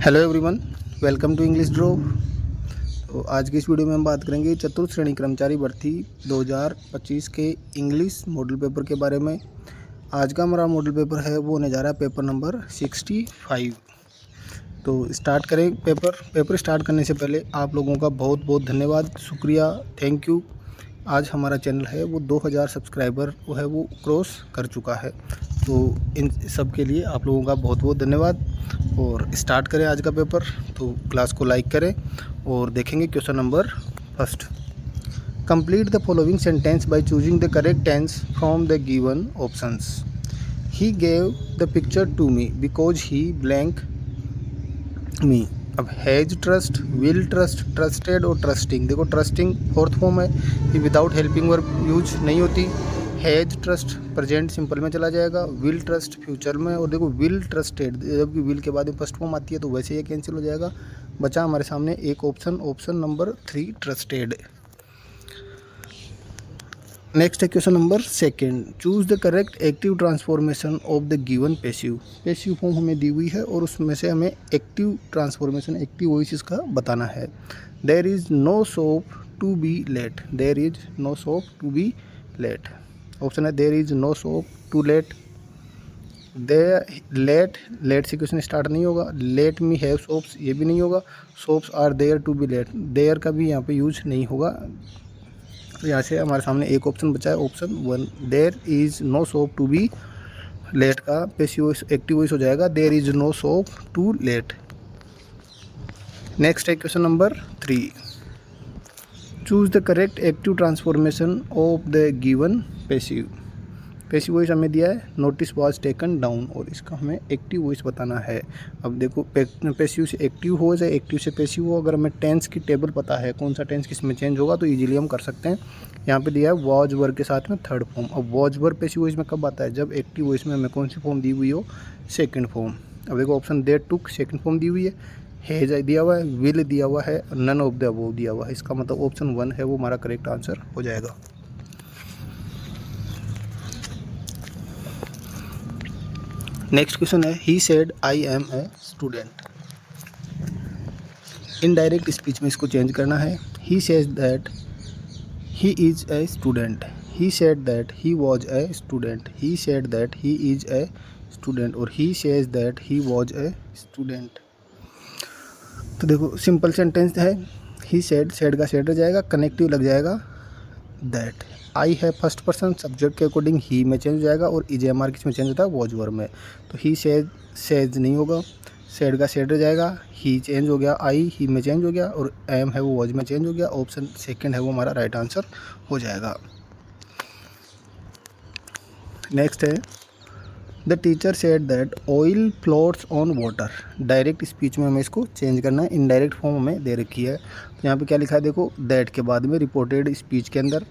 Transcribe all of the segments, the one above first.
Hello everyone, welcome to English draw. तो आज की इस वीडियो में हम बात करेंगे चतुर्थ श्रेणी कर्मचारी भर्ती 2025 के इंग्लिश मॉडल पेपर के बारे में। आज का हमारा मॉडल पेपर है वो होने जा रहा है पेपर नंबर 65। तो स्टार्ट करें। पेपर स्टार्ट करने से पहले आप लोगों का बहुत बहुत धन्यवाद, शुक्रिया, थैंक यू। आज हमारा चैनल है वो 2000 सब्सक्राइबर वो क्रॉस कर चुका है। तो इन सब के लिए आप लोगों का बहुत बहुत धन्यवाद। और स्टार्ट करें आज का पेपर। तो क्लास को लाइक करें और देखेंगे question number first. Complete the following sentence by choosing the correct tense from the given options. He gave the picture to me because he blank me. अब has trust, will trust, trusted और trusting. देखो trusting fourth form है, ये without helping verb use नहीं होती। Has trust present simple में चला जाएगा, विल ट्रस्ट फ्यूचर में, और देखो विल ट्रस्टेड जबकि विल के बाद में फर्स्ट फॉर्म आती है तो वैसे ये कैंसिल हो जाएगा। बचा हमारे सामने एक ऑप्शन नंबर 3 ट्रस्टेड। नेक्स्ट है question number second. Choose the correct active transformation of the given passive. Passive form हमें दी हुई है और उसमें से हमें एक्टिव ट्रांसफॉर्मेशन, एक्टिव वॉइस इसका बताना है। There is no scope to be late. There is no scope to be late. Option है there is no scope to late. Late से क्वेश्चन स्टार्ट नहीं होगा। लेट मी हैव सोप्स, ये भी नहीं होगा। Soaps are there to be late, there का भी यहाँ पे यूज नहीं होगा। तो यहाँ से हमारे सामने एक ऑप्शन बचा है, option 1। There is no scope to be late का पैसिव वॉइस एक्टिव वॉइस हो जाएगा there is no scope to late. Next है question number 3। Choose the correct active transformation of the given passive. Passive voice हमें दिया है notice was taken down, और इसका हमें एक्टिव वॉइस बताना है। अब देखो पैसिव से एक्टिव हो या एक्टिव से पैसिव हो, अगर हमें टेंस की टेबल पता है कौन सा टेंस किस में चेंज होगा तो इजीली हम कर सकते हैं। यहाँ पे दिया है वॉज वर्ब के साथ में थर्ड फॉर्म। अब वॉज वर्ब पैसिव वॉइस में कब आता है, जब एक्टिव वॉइस में हमें कौन सी फॉर्म दी हुई हो, सेकेंड फॉर्म। अब देखो ऑप्शन दे टुक सेकेंड फॉर्म दी हुई है, हैज दिया हुआ है, विल दिया हुआ है, नन ऑफ द अबव दिया हुआ है। इसका मतलब ऑप्शन 1 है वो हमारा करेक्ट आंसर हो जाएगा। नेक्स्ट क्वेश्चन है he said I am a student. Indirect speech में इसको चेंज करना है। He says that he is a student. He said that he was a student. He said that he is a student और he says that he was a student. तो देखो simple sentence है। He said का said रह जाएगा, connective लग जाएगा that. आई है फर्स्ट पर्सन, सब्जेक्ट के अकॉर्डिंग ही में चेंज हो जाएगा, और इजेएमआर किस में चेंज होता है, वॉज वर्ब में। तो ही सेज नहीं होगा, सेड का सेड रह जाएगा, ही चेंज हो गया, आई ही में चेंज हो गया, और एम है वो वॉज में चेंज हो गया। ऑप्शन सेकंड है वो हमारा राइट आंसर हो जाएगा। नेक्स्ट है the teacher said that oil floats on water. Direct speech में हमें इसको चेंज करना है, इनडायरेक्ट फॉर्म हमें दे रखी है। तो यहाँ पे क्या लिखा है देखो, दैट के बाद में रिपोर्टेड स्पीच के अंदर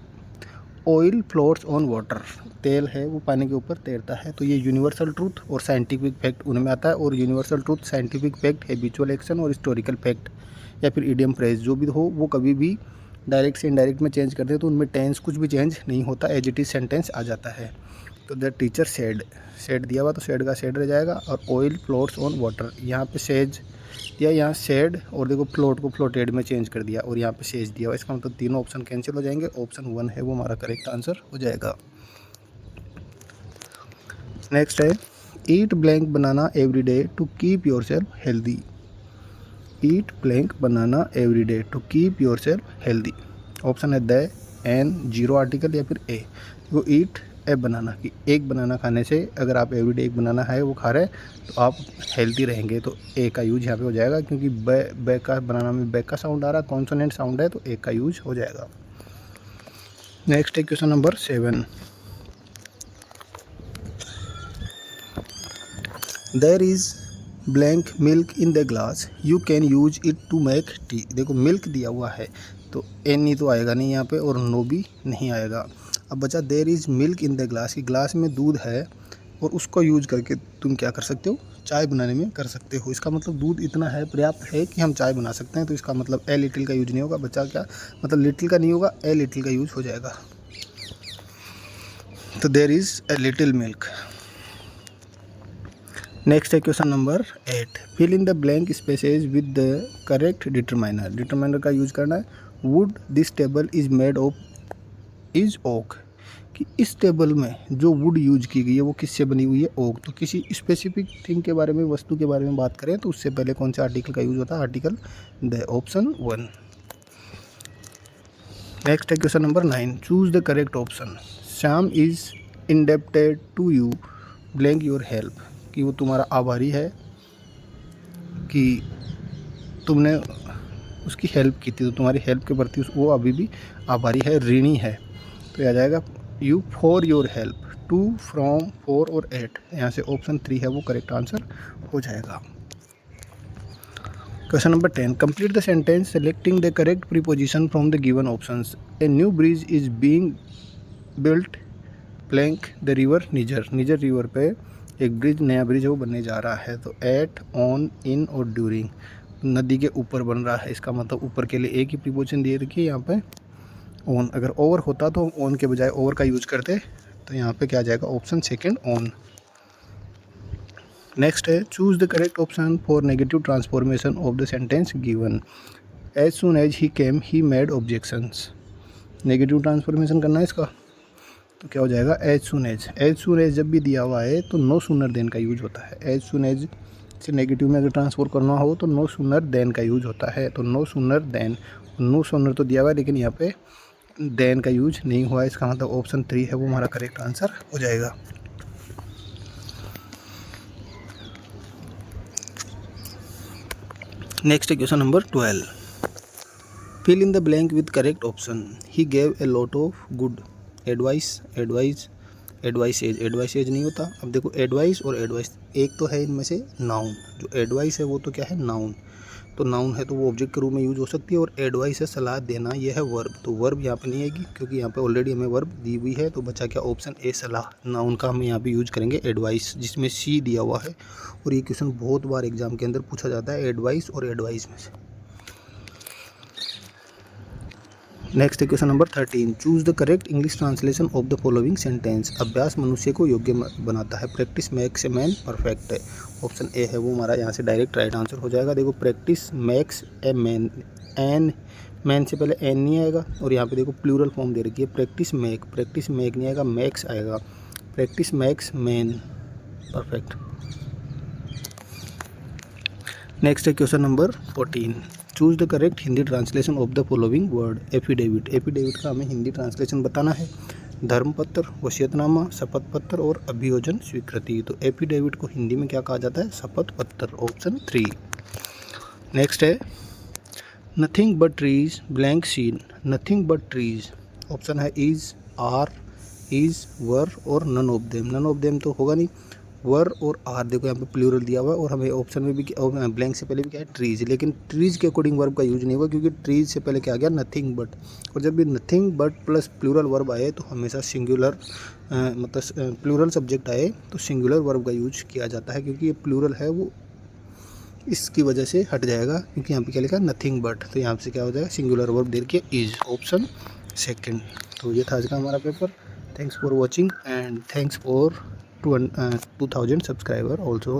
ऑयल फ्लोट्स ऑन वाटर, तेल है वो पानी के ऊपर तैरता है। तो ये यूनिवर्सल ट्रूथ और साइंटिफिक फैक्ट उनमें आता है, और universal truth, scientific fact, habitual action और हिस्टोरिकल फैक्ट या फिर इडियम फ्रेज जो भी हो वो कभी भी डायरेक्ट से इनडायरेक्ट में चेंज करते हैं तो उनमें टेंस कुछ भी चेंज नहीं होता, एज इट इज सेंटेंस आ जाता है। तो द टीचर सेड दिया हुआ तो सेड का सेड रह जाएगा, और ऑयल फ्लोट्स ऑन वाटर यहाँ पे सेज दिया, यहाँ सेड, और देखो फ्लोट को फ्लोटेड में चेंज कर दिया, और यहाँ पे सेज दिया हुआ। इसका मतलब तीनों ऑप्शन कैंसिल हो जाएंगे, ऑप्शन 1 है वो हमारा करेक्ट आंसर हो जाएगा। नेक्स्ट है eat blank banana every day to keep yourself healthy. Eat blank banana every day to keep yourself healthy. Option है द, एन, जीरो आर्टिकल या फिर ए। वो ईट ए बनाना कि एक बनाना खाने से अगर आप एवरीडे एक बनाना है वो खा रहे हैं तो आप हेल्दी रहेंगे, तो ए का यूज यहाँ पे हो जाएगा, क्योंकि बै का बनाना में बै का साउंड आ रहा है, कॉन्सोनेंट साउंड है, तो ए का यूज हो जाएगा। नेक्स्ट है question number 7। There is blank milk in the glass, you can use it to make tea. देखो मिल्क दिया हुआ है तो एन ही तो आएगा नहीं यहाँ पे, और नो भी नहीं आएगा। अब बचा there is milk in the glass, कि ग्लास में दूध है और उसको यूज करके तुम क्या कर सकते हो, चाय बनाने में कर सकते हो। इसका मतलब दूध इतना है, पर्याप्त है कि हम चाय बना सकते हैं। तो इसका मतलब ए लिटिल का यूज नहीं होगा। बचा क्या, मतलब लिटिल का नहीं होगा, ए लिटिल का यूज हो जाएगा। तो there is a little milk. Next है question number 8, fill in the blank spaces with the correct determiner. Determiner का यूज करना है। Wood this table is made of is oak, कि इस टेबल में जो वुड यूज की गई है वो किससे बनी हुई है, ओक। तो किसी स्पेसिफिक थिंग के बारे में, वस्तु के बारे में बात करें तो उससे पहले कौन से आर्टिकल का यूज होता है, आर्टिकल द, ऑप्शन 1। नेक्स्ट है question number 9, choose the correct option. Shyam is indebted to you blank your help, कि वो तुम्हारा आभारी है कि तुमने उसकी हेल्प की थी, तो तुम्हारी हेल्प के प्रति वो अभी भी आभारी है, ऋणी है। तो आ जाएगा you for your help, to, from, for or at. यहाँ से ऑप्शन 3 है वो करेक्ट आंसर हो जाएगा। Question number 10, complete the sentence selecting the correct preposition from the given options. A new bridge is being built blank the river निजर। निजर river पे एक ब्रिज, नया ब्रिज है वो बनने जा रहा है। तो एट, ऑन, इन और ड्यूरिंग, नदी के ऊपर बन रहा है, इसका मतलब ऊपर के लिए एक ही प्रीपोजिशन दे रखी है यहाँ पे, ऑन। अगर ओवर होता तो ऑन के बजाय ओवर का यूज करते, तो यहाँ पे क्या आ जाएगा, ऑप्शन 2 ऑन। नेक्स्ट है choose the correct option for negative transformation of the sentence given. As soon as he came he made objections. Negative transformation करना है इसका, तो क्या हो जाएगा, as soon as. As soon as जब भी दिया हुआ है तो नो सूनर देन का यूज होता है। एज सुन एज से नेगेटिव में अगर ट्रांसफर करना हो तो नो सूनर देन का यूज होता है। तो no sooner than, no sooner तो दिया हुआ है लेकिन यहाँ पे देन का यूज नहीं हुआ है, इसका मतलब ऑप्शन 3 है वो हमारा करेक्ट आंसर हो जाएगा। Next question number 12, fill in the blank with correct option. He gave a lot of good advice. Advice as नहीं होता। अब देखो एडवाइस और एडवाइस, एक तो है इनमें से नाउन, जो एडवाइस है वो तो क्या है, नाउन। तो नाउन है तो वो ऑब्जेक्ट के रूप में यूज हो सकती है, और एडवाइस है सलाह देना, ये है वर्ब। तो वर्ब यहाँ पे नहीं आएगी क्योंकि यहाँ पे ऑलरेडी हमें वर्ब दी हुई है। तो बचा क्या, ऑप्शन ए सलाह। नाउन का हम यहाँ पे यूज करेंगे एडवाइस, जिसमें सी दिया हुआ है। और ये क्वेश्चन बहुत बार एग्जाम के अंदर पूछा जाता है, एडवाइस और एडवाइस में से। Next question number 13, choose the correct English translation of the following sentence. अभ्यास मनुष्य को योग्य बनाता है, practice makes a man perfect है। ऑप्शन ए है वो हमारा यहाँ से डायरेक्ट राइट आंसर हो जाएगा। देखो practice makes a man, an, man से पहले एन नहीं आएगा, और यहाँ पे देखो प्लूरल फॉर्म दे रखी है, प्रैक्टिस मेक नहीं आएगा, मैक्स आएगा। Practice makes man perfect. Next है question number 14, choose the correct Hindi translation of the following word. Affidavit. Affidavit का हमें हिंदी ट्रांसलेशन बताना है। धर्मपत्र, वसीयतनामा, शपथ पत्र और अभियोजन स्वीकृति। तो एफिडेविट को हिंदी में क्या कहा जाता है, शपथ पत्र, ऑप्शन 3। नेक्स्ट है nothing but trees blank seen. Nothing but trees, option है is, are, is, were or none of them. None of them तो होगा नहीं, वर और आर। देखो यहाँ पे प्लूरल दिया हुआ है, और हमें ऑप्शन में भी ब्लैंक से पहले भी क्या है, ट्रीज। लेकिन ट्रीज के अकॉर्डिंग वर्ब का यूज नहीं हुआ क्योंकि ट्रीज से पहले क्या आ गया, नथिंग बट। और जब भी nothing but plus plural verb आए तो हमेशा सिंगुलर, मतलब प्लूरल सब्जेक्ट आए तो सिंगुलर वर्ब का यूज किया जाता है, क्योंकि ये प्लूरल है वो इसकी वजह से हट जाएगा, क्योंकि यहाँ पे क्या लिखा है, नथिंग बट। तो यहाँ से क्या हो जाएगा, सिंगुलर वर्ब दे के इज, ऑप्शन 2। तो ये था आज का हमारा paper. Thanks for watching and thanks for 2000 subscriber also.